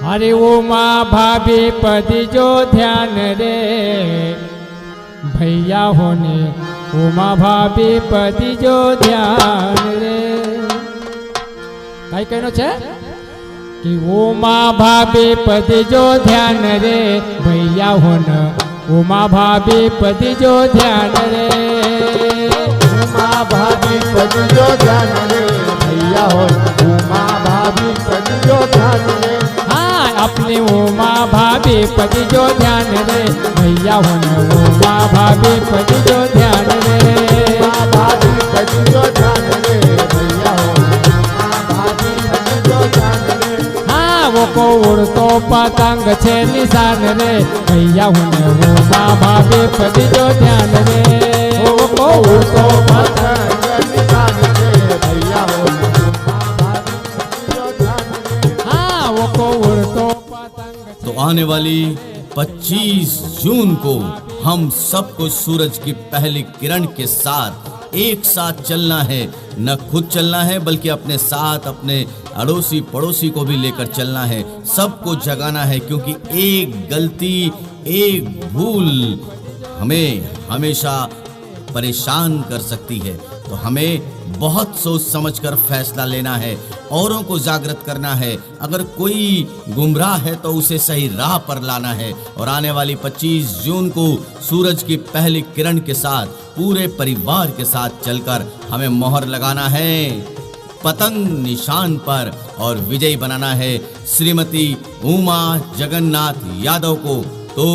अरे उमा भाभी पति जो ध्यान रे भैया होने उमा भाभी पति जो ध्यान रे कई कहनो छे कि उमा भाभी पति जो ध्यान रे भैया होने उमा भाभी पति जो ध्यान रे उमा भाभी पति जो ध्यान रे भैया होने उमा भाभी पति जो ध्यान रे अपनी उमा भाभी पति जो ध्यान रे भैया होने उमा भाभी पति जो ध्यान रे उमा भाभी पति जो ध्यान रे भैया होने उमा भाभी पति जो ध्यान रे हाँ वो को उड़तो पतंग छे निशान रे भैया होने उमा भाभी पति जो ध्यान रे वो को उड़तो पतंग निशान रे भैया होने उमा भाभी पति जो ध्यान रे हाँ वो को उड़तो तो आने वाली 25 जून को हम सबको सूरज की पहली किरण के साथ एक साथ चलना है। न खुद चलना है बल्कि अपने साथ अपने अड़ोसी पड़ोसी को भी लेकर चलना है। सबको जगाना है क्योंकि एक गलती एक भूल हमें हमेशा परेशान कर सकती है। तो हमें बहुत सोच समझकर फैसला लेना है, औरों को जागृत करना है। अगर कोई गुमराह है तो उसे सही राह पर लाना है। और आने वाली 25 जून को सूरज की पहली किरण के साथ पूरे परिवार के साथ चलकर हमें मोहर लगाना है पतंग निशान पर और विजयी बनाना है श्रीमती उमा जगन्नाथ यादव को। तो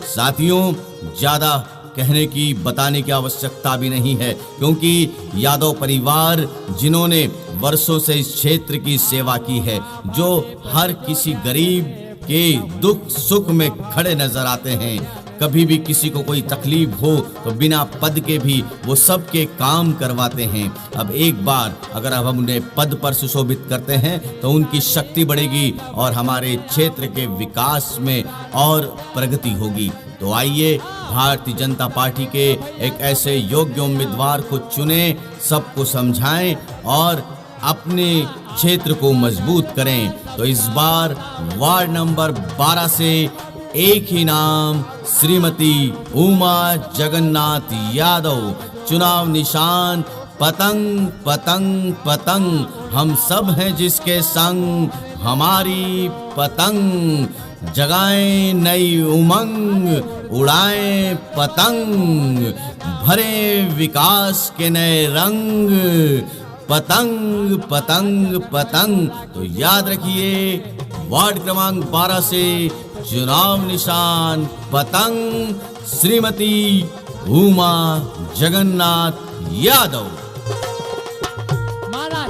साथियों, ज्यादा कहने की बताने की आवश्यकता भी नहीं है क्योंकि यादव परिवार जिन्होंने वर्षों से इस क्षेत्र की सेवा की है, जो हर किसी गरीब के दुख सुख में खड़े नजर आते हैं। कभी भी किसी को कोई तकलीफ हो तो बिना पद के भी वो सबके काम करवाते हैं। अब एक बार अगर हम उन्हें पद पर सुशोभित करते हैं तो उनकी शक्ति बढ़ेगी और हमारे क्षेत्र के विकास में और प्रगति होगी। तो आइए भारतीय जनता पार्टी के एक ऐसे योग्य उम्मीदवार को चुने, सबको समझाएं और अपने क्षेत्र को मजबूत करें। तो इस बार वार्ड नंबर 12 से एक ही नाम श्रीमती उमा जगन्नाथ यादव, चुनाव निशान पतंग पतंग पतंग, हम सब हैं जिसके संग हमारी पतंग। जगाएं नई उमंग, उड़ाएं पतंग, भरे विकास के नए रंग, पतंग पतंग पतंग। तो याद रखिए, वार्ड क्रमांक 12 से चुनाव निशान पतंग, श्रीमती उमा जगन्नाथ यादव।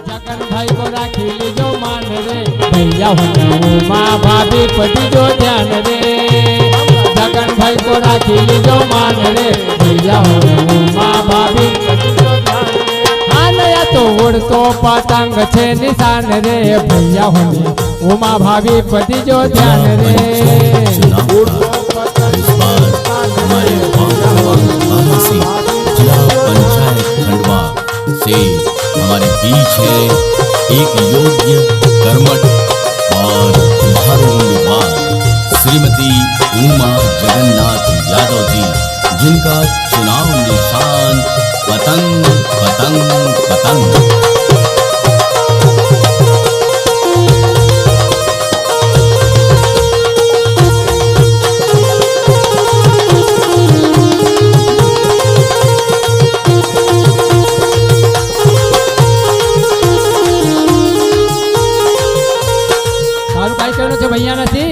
जगन भाई को राखी लीजो मान रे भैया होने उमा भाभी पति जो ध्यान रे। जगन भाई को राखी लीजो मान रे भैया होने उमा भाभी पति जो ध्यान रे। आनया तो उड़तो पतंग छे निशान रे भैया होने उमा भाभी पति जो ध्यान रे। हमारे बीच है एक योग्य कर्मठ और उम्मीदवार श्रीमती उमा जगन्नाथ यादव जी, जिनका चुनाव निशान पतंग पतंग पतंग। भैया नथी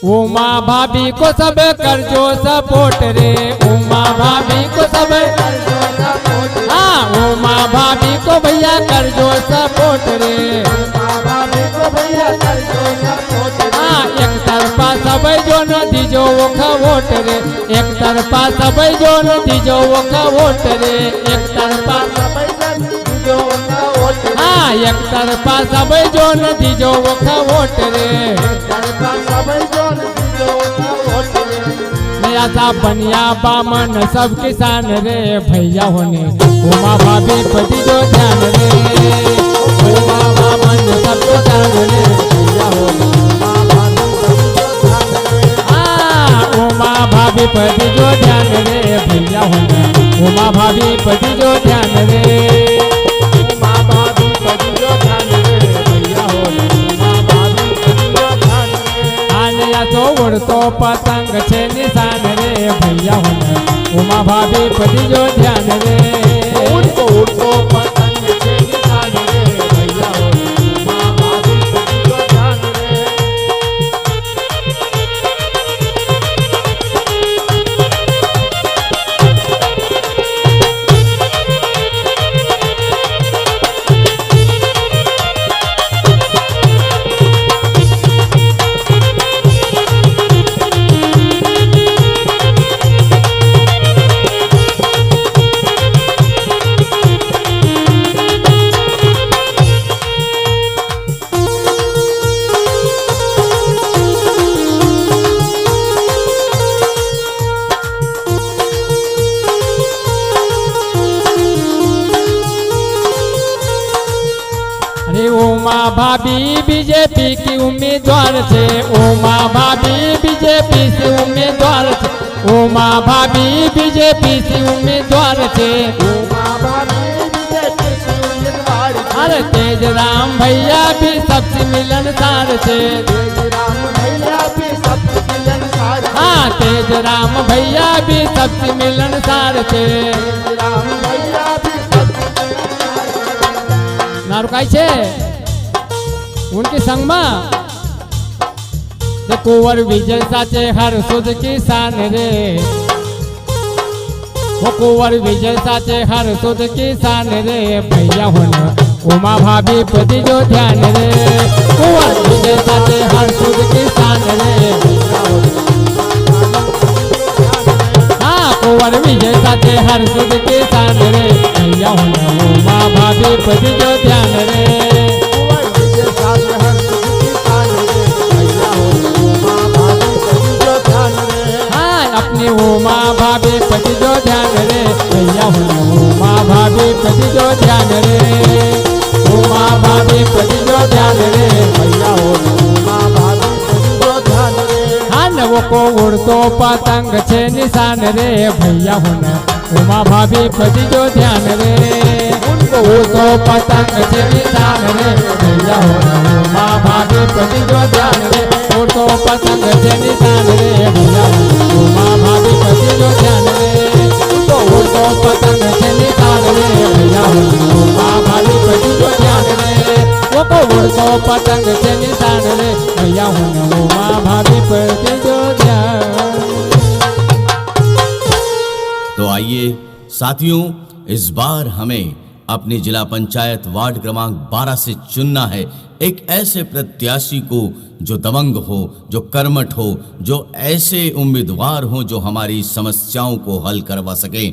उमा भाभी को सब कर जो सपोर्ट रे। उमा भाभी को सब हाँ उमा भाभी को भैया कर जो सपोर्ट रे। हाँ एक तरफा सब जो न दीजो वो वोट रे। एक तरफा सब जो न दीजो वो वोट रे। एक तरफा हाँ एक तरफा सब जो न दीजो वो वोट रे। नया सा बनिया बामन सब किसान रे भैया होने उमा भाभी पति जो ध्यान रे। उमा बामन सब किसान रे भाभी पति जो ध्यान रे भैया हो न उमा भाभी पति जो ध्यान रे उमा भाभी पति जो ध्यान रे भैया हो उमा भाभी पति जो ध्यान रे आने तो उड़तो पतंग छे निशान रे भैया हो न उमा भाभी पति जो ध्यान रे उड़तो उड़तो पतंग छे निशान रे भैया हो उमा भाभी पति जो ध्यान रे अरे उमा भाभी बीजेपी की उम्मीदवार थे उमा भाभी बीजेपी से उम्मीदवार थे उमा भाभी बीजेपी से उम्मीदवार थे उमा भाभी बीजेपी से उम्मीदवार थे। अरे तेज राम भैया भी सबसे मिलनसार थे तेज राम भैया भी सबसे मिलनसार थे। हाँ तेज राम भैया भी सबसे मिलनसार थे तेज राम भैया भी सबसे मिलनसार थे। ना रुकाई छे उनके संग में ते कुंवर विजय साचे हर सुध किसान रे वो कुंवर विजय साचे हर सुध किसान रे भैया हो न उमा भाभी पति जो ध्यान रे कुंवर विजय साचे हर सुध किसान रे हाँ कुंवर विजय साचे हर सुध किसान रे भैया हो न उमा भाभी पति जो ध्यान रे कुंवर विजय साचे हर सुध किसान रे भैया हो उमा भाभी पति जो ध्यान रे हाँ अपनी उमा भाभी पति जो ध्यान रे भैया हो न उमा भाभी पति जो ध्यान रे उमा भाभी पति जो ध्यान रे भैया हो उमा भाभी पति जो ध्यान रे हाँ न वो को उड़तो पतंग छे निशान रे भैया हो न उमा भाभी पति जो ध्यान रे उनको उड़तो पतंग छे निशान रे भैया हो न उमा भाभी पति जो ध्यान रे उड़तो पतंग छे निशान रे भैया हो न उमा भाभी पति जो ध्यान रे उनको उड़तो पतंग छे निशान रे भैया हो न उमा भाभी पति जो ध्यान रे वो को उड़तो पतंग छे निशान रे भैया हो न उमा भाभी पति जो ध्यान। तो आइए साथियों, इस बार हमें अपनी जिला पंचायत वार्ड क्रमांक 12 से चुनना है एक ऐसे प्रत्याशी को जो दबंग हो, जो कर्मठ हो, जो ऐसे उम्मीदवार हो जो हमारी समस्याओं को हल करवा सके।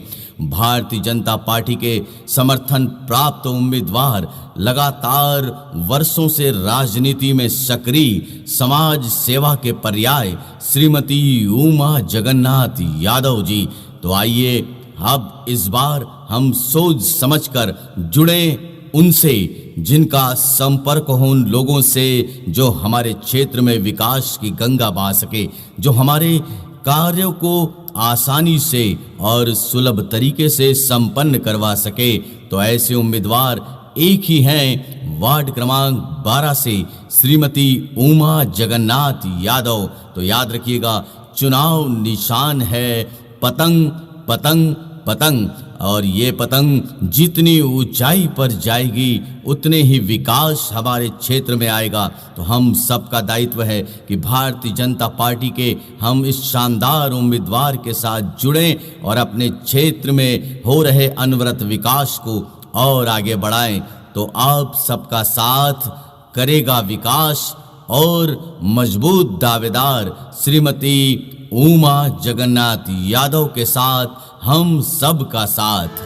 भारतीय जनता पार्टी के समर्थन प्राप्त उम्मीदवार लगातार वर्षों से राजनीति में सक्रिय, समाज सेवा के पर्याय श्रीमती उमा जगन्नाथ यादव जी। तो आइए अब इस बार हम सोच समझकर जुड़े उनसे, जिनका संपर्क हो उन लोगों से जो हमारे क्षेत्र में विकास की गंगा बहा सके, जो हमारे कार्यों को आसानी से और सुलभ तरीके से संपन्न करवा सके। तो ऐसे उम्मीदवार एक ही हैं, वार्ड क्रमांक 12 से श्रीमती उमा जगन्नाथ यादव। तो याद रखिएगा, चुनाव निशान है पतंग पतंग पतंग, और ये पतंग जितनी ऊंचाई पर जाएगी उतने ही विकास हमारे क्षेत्र में आएगा। तो हम सबका दायित्व है कि भारतीय जनता पार्टी के हम इस शानदार उम्मीदवार के साथ जुड़ें और अपने क्षेत्र में हो रहे अनवरत विकास को और आगे बढ़ाएं। तो आप सबका साथ करेगा विकास और मजबूत दावेदार श्रीमती उमा जगन्नाथ यादव के साथ हम सब का साथ।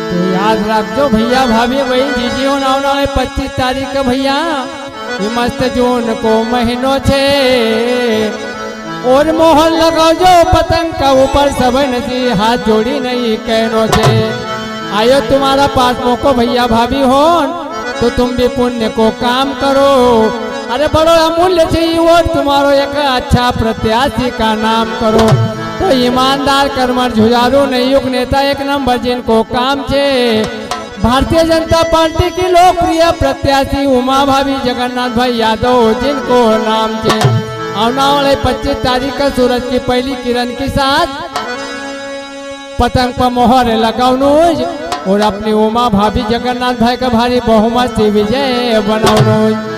तो याद रखो भैया भाभी वही जीजियो नाव है 25 तारीख भैया, ये मस्त जून को महीनों छे और मोहर लगाओ जो पतंग का ऊपर सब नसी हाथ जोड़ी नहीं कहनो छे। आयो तुम्हारा पास मौको भैया भाभी हो तो तुम भी पुण्य को काम करो। अरे बड़ो अमूल्य चाहिए और तुम्हारो एक अच्छा प्रत्याशी का नाम करो। तो ईमानदार कर्मठ जुझारू नवयुग नेता एक नंबर जिनको काम छे भारतीय जनता पार्टी की लोकप्रिय प्रत्याशी उमा भाभी जगन्नाथ भाई यादव जिनको नाम छे आने वाले 25 तारीख का सूरज की पहली किरण के साथ पतंग पर मोहर लगाउनु और अपनी उमा भाभी जगन्नाथ भाई का भारी बहुमत से विजय बनाउनु।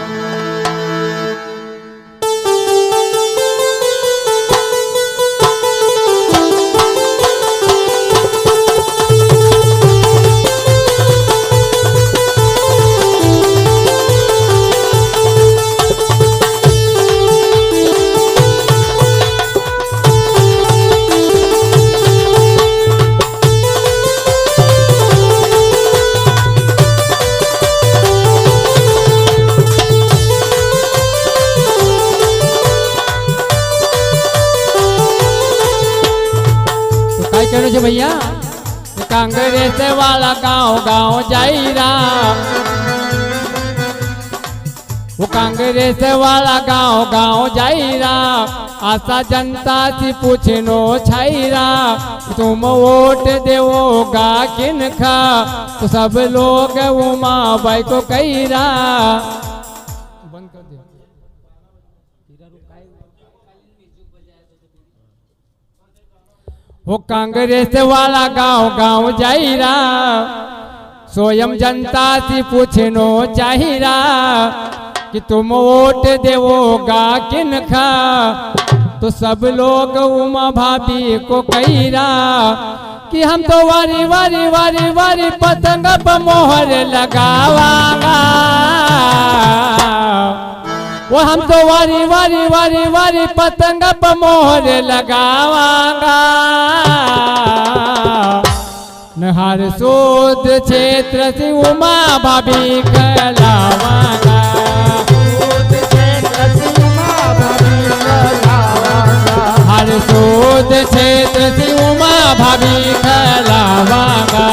भैया कांग्रेस वाला गांव गांव जाइरा वो कांग्रेस वाला गांव गांव जाइरा आशा जनता से पूछनो छाइरा तुम वोट देवोगा किन खा तो सब लोग उमा बाई को कहिरा बंद कर दे। वो कांग्रेस वाला गांव गांव जाइरा स्वयं जनता से पूछनो चाहिरा कि तुम वोट देवोगा किन खा तो सब लोग उमा भाभी को कहिरा कि हम तो वारी वारी वारी वारी पतंग पर मोहर लगावांगा वो हम तो वारी वारी वारी वारी पतंग पर मोहर लगावांगा नहर शोध क्षेत्र से उमा भाभी कहलावांगा हर शोध क्षेत्र से उमा भाभी कहलावांगा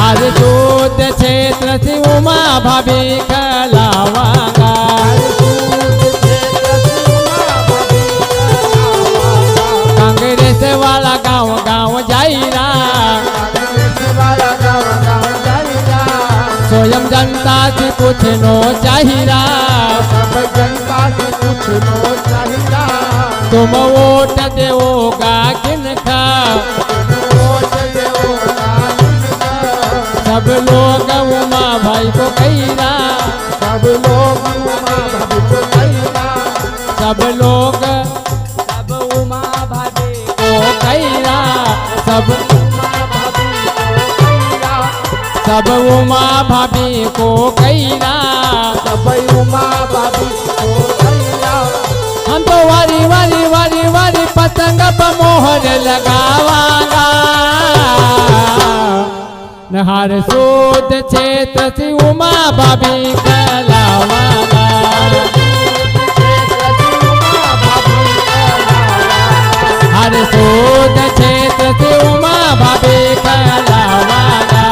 हर शोध क्षेत्र से उमा भाभी कहलावांगा कांग्रेस वाला गांव गांव जाइरा स्वयं जनता से पूछनो चाहिरा तुम वोट देवोगा किनका सब लोग उमा भाई को कहिरा सब लोग उमा भाभी को कहिरा सब लोग सब उमा भाभी को कहिरा सब सब उमा भाभी को कहिरा सब उमा भाभी को कहिरा सब उमा भाभी को कहिरा हम तो वारी वारी वारी वारी पतंग पर मोहर लगावांगा नहर शोध क्षेत्र से उमा भाभी कहलावांगा हर शोध क्षेत्र से उमा भाभी कहलावांगा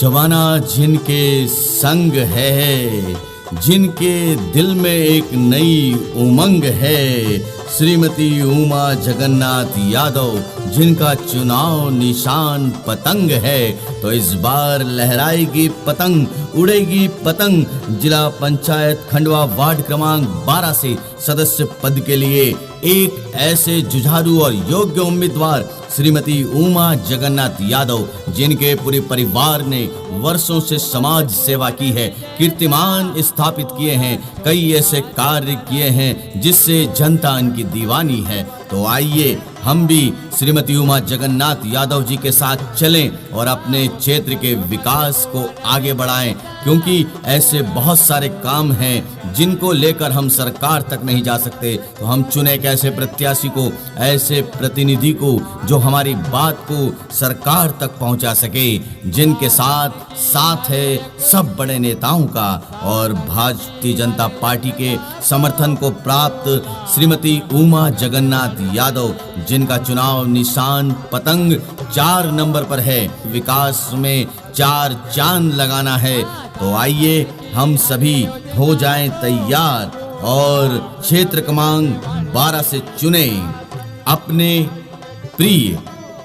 जमाना जिनके संग है, जिनके दिल में एक नई उमंग है, श्रीमती उमा जगन्नाथ यादव जिनका चुनाव निशान पतंग है, तो इस बार लहराएगी पतंग, उड़ेगी पतंग। जिला पंचायत खंडवा वार्ड क्रमांक 12 से सदस्य पद के लिए एक ऐसे जुझारू और योग्य उम्मीदवार श्रीमती उमा जगन्नाथ यादव, जिनके पूरे परिवार ने वर्षों से समाज सेवा की है, कीर्तिमान स्थापित किए हैं, कई ऐसे कार्य किए हैं जिससे जनता इनकी दीवानी है। तो आइए हम भी श्रीमती उमा जगन्नाथ यादव जी के साथ चलें और अपने क्षेत्र के विकास को आगे बढ़ाएं, क्योंकि ऐसे बहुत सारे काम हैं जिनको लेकर हम सरकार तक नहीं जा सकते। तो हम चुने एक ऐसे प्रत्याशी को, ऐसे प्रतिनिधि को जो हमारी बात को सरकार तक पहुंचा सके, जिनके साथ साथ है सब बड़े नेताओं का। और भारतीय जनता पार्टी के समर्थन को प्राप्त श्रीमती उमा जगन्नाथ यादव, जिनका चुनाव निशान पतंग 4 नंबर पर है, विकास में 4 चांद लगाना है। तो आइए हम सभी हो जाएं तैयार और क्षेत्र क्रमांक 12 से चुने अपने प्रिय,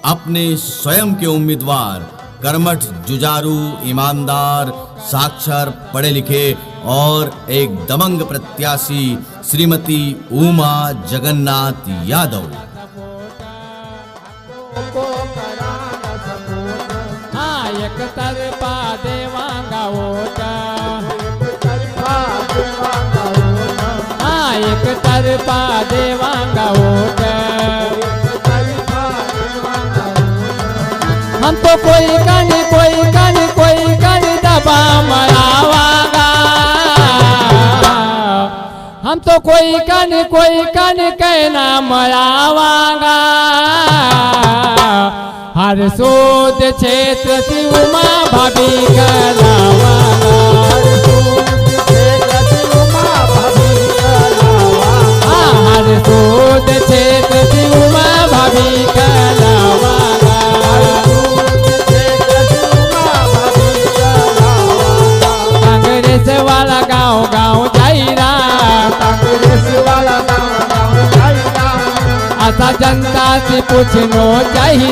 अपने स्वयं के उम्मीदवार, कर्मठ, जुझारू, ईमानदार, साक्षर, पढ़े लिखे और एक दबंग प्रत्याशी श्रीमती उमा जगन्नाथ यादव। एक तरफा देवांगा वोट, एक तरफा देवांगा वोट। हम तो कोई कन दबा मरावांगा, हम तो कोई कन कहना मरावांगा। हर सोच क्षेत्र से उमा भाभी करावांगा, हर सोच क्षेत्र से उमा भाभी करावांगा। कांग्रेस वाला गाँव गाँव जाइरा, आशा जनता से पूछनो चाहिए,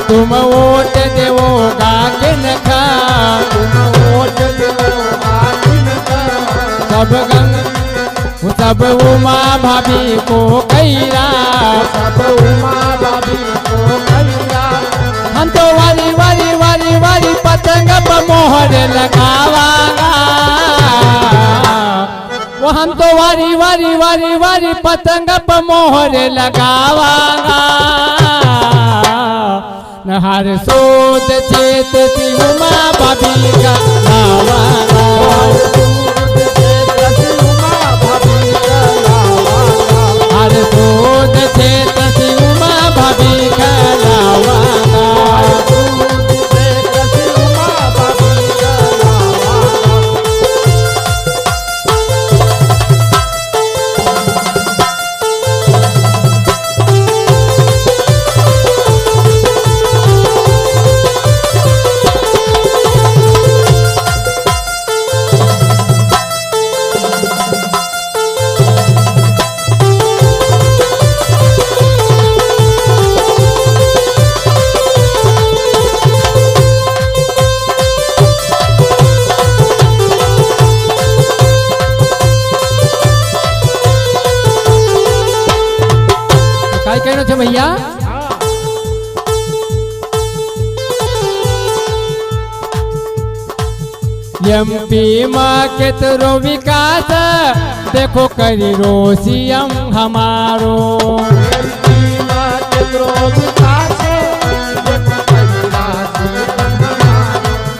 तुम वोट देवोगा किनका, सब उमा भाभी को कैरा। हम तो वारी पतंग पर मोहर लगावांगा, वो हम तो वारी पतंग पर मोहर लगावांगा। हर सोच चेत सी उमा भाभी का लावांगा, हर सोच चेत सी उमा भाभी का लावांगा। कहना छे भैया, एमपी में केतरो विकास देखो करी रो सीएम हमारो,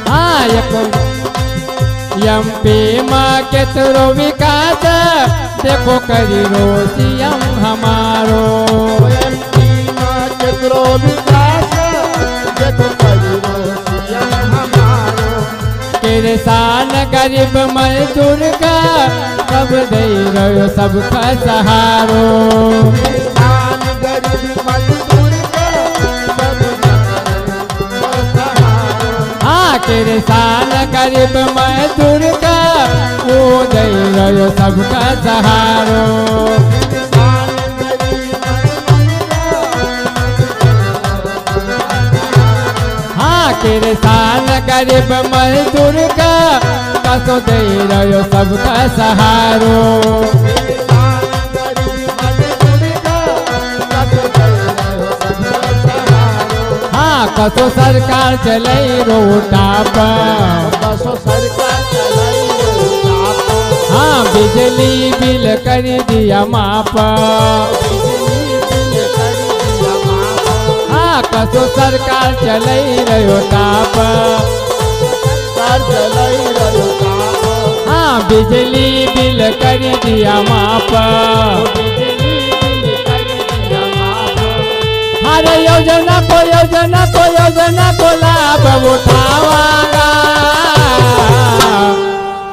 हाँ एमपी में केतरो विकास देखो करी रो सीएम हमारो। किसान गरीब मजदूर का सब दे रहो सबका सहारो, हाँ किसान गरीब मजदूर का वो दे रहो सबका सहारो। किसान गरीब मजदूर का कसो दे रहो सबका सहारो। हाँ कसो सरकार चले रोटा पर, कसो सरकार चलाई रोटा पर। हाँ बिजली बिल कर दिया माफ। हाँ कसो सरकार चले रोटा पर, हाँ बिजली बिल कर दिया माफ। हर योजना को लाभ उठावागा,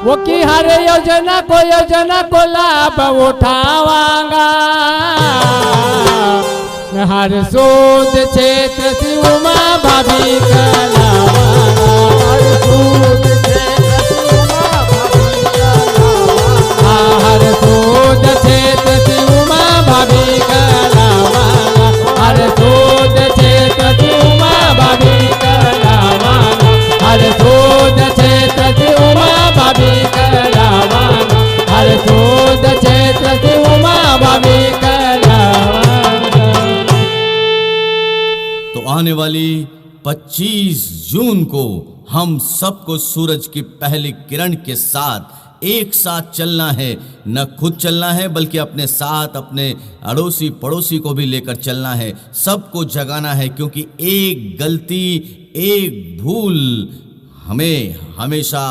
वो की हर योजना को लाभ उठावागा। हर शोध क्षेत्र से उमा भाभी का लावागा, हर शोध क्षेत्र से उमा भाभी का लावागा, हर शोध क्षेत्र से उमा भाभी का लावागा, हर शोध क्षेत्र से उमा भाभी का लावागा, हर शोध क्षेत्र से उमा भाभी का लावागा, हर शोध क्षेत्र से उमा भाभी का लावागा। तो आने वाली 25 जून को हम सबको सूरज की पहली किरण के साथ एक साथ चलना है। न खुद चलना है बल्कि अपने साथ अपने अड़ोसी पड़ोसी को भी लेकर चलना है, सबको जगाना है। क्योंकि एक गलती, एक भूल हमें हमेशा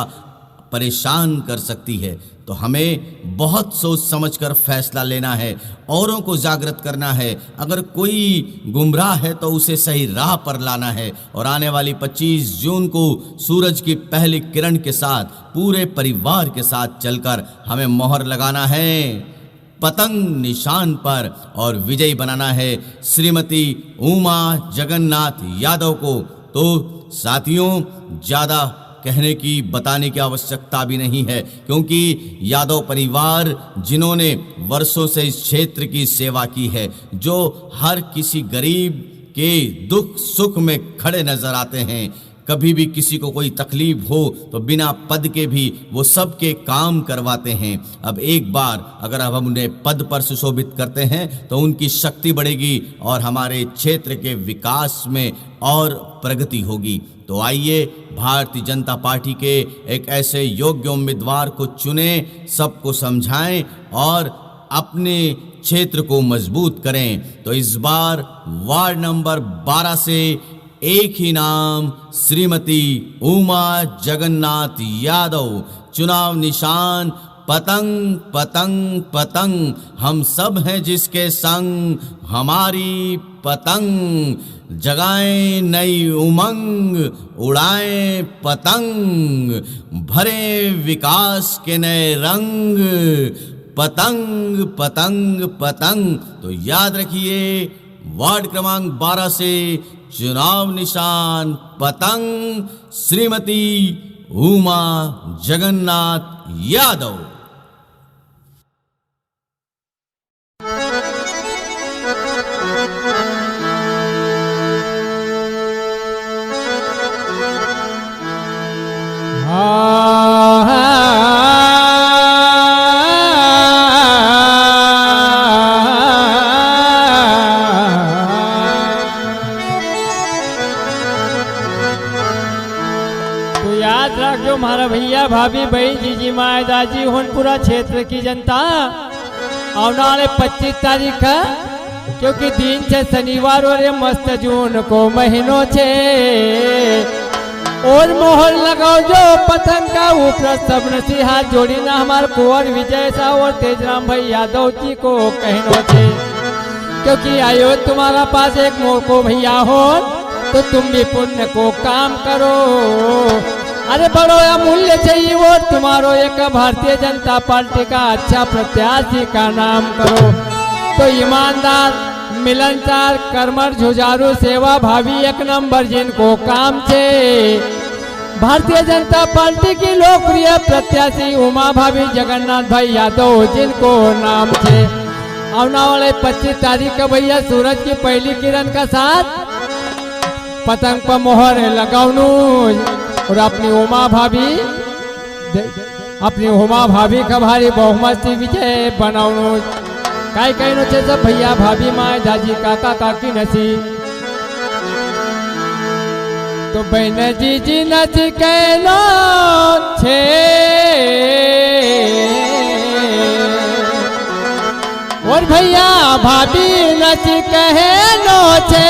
परेशान कर सकती है। तो हमें बहुत सोच समझकर फैसला लेना है, औरों को जागृत करना है। अगर कोई गुमराह है तो उसे सही राह पर लाना है। और आने वाली 25 जून को सूरज की पहली किरण के साथ पूरे परिवार के साथ चलकर हमें मोहर लगाना है पतंग निशान पर और विजयी बनाना है श्रीमती उमा जगन्नाथ यादव को। तो साथियों, ज़्यादा कहने की बताने की आवश्यकता भी नहीं है, क्योंकि यादव परिवार जिन्होंने वर्षों से इस क्षेत्र की सेवा की है, जो हर किसी गरीब के दुख सुख में खड़े नजर आते हैं। कभी भी किसी को कोई तकलीफ हो तो बिना पद के भी वो सबके काम करवाते हैं। अब एक बार अगर हम उन्हें पद पर सुशोभित करते हैं तो उनकी शक्ति बढ़ेगी और हमारे क्षेत्र के विकास में और प्रगति होगी। तो आइए भारतीय जनता पार्टी के एक ऐसे योग्य उम्मीदवार को चुने, सबको समझाएं और अपने क्षेत्र को मजबूत करें। तो इस बार वार्ड नंबर 12 से एक ही नाम श्रीमती उमा जगन्नाथ यादव, चुनाव निशान पतंग पतंग पतंग, हम सब हैं जिसके संग हमारी पतंग, जगाएं नई उमंग उड़ाएं पतंग, भरे विकास के नए रंग, पतंग पतंग पतंग। तो याद रखिए, वार्ड क्रमांक 12 से चुनाव निशान पतंग, श्रीमती उमा जगन्नाथ यादव। तो याद रखो हमारा भैया भाभी बहन जीजी माए दाजी होनपुरा क्षेत्र की जनता, आने वाले 25 तारीख है, क्योंकि दिन से शनिवार और ये मस्त जून को महीनों छे। और मोहर लगाओ जो पतंग का ऊपर सब नसी हाथ जोड़ी ना हमारे कुंवर विजय साहब और तेजराम भाई यादव जी को कहनो छे। क्योंकि आयो तुम्हारा पास एक मोर को भैया हो तो तुम भी पुण्य को काम करो। अरे बड़ो अमूल्य चाहिए वोट तुम्हारो, एक भारतीय जनता पार्टी का अच्छा प्रत्याशी का नाम करो। तो ईमानदार, मिलनसार, कर्मठ, जुझारू, सेवा भावी एक नंबर जिनको काम छे। भारतीय जनता पार्टी की लोकप्रिय प्रत्याशी उमा भाभी जगन्नाथ भाई यादव जिनको नाम छे। आने वाले 25 तारीख का भैया सूरज की पहली किरण का साथ पतंग पर मोहर लगावनु और अपनी उमा भाभी का भारी बहुमती विजय बनावनु काय कहनो छे सब भैया भाभी माय दादी काका काकी नसी तो बहन जी नथी कहनो छे और भैया भाभी नथी कहनो छे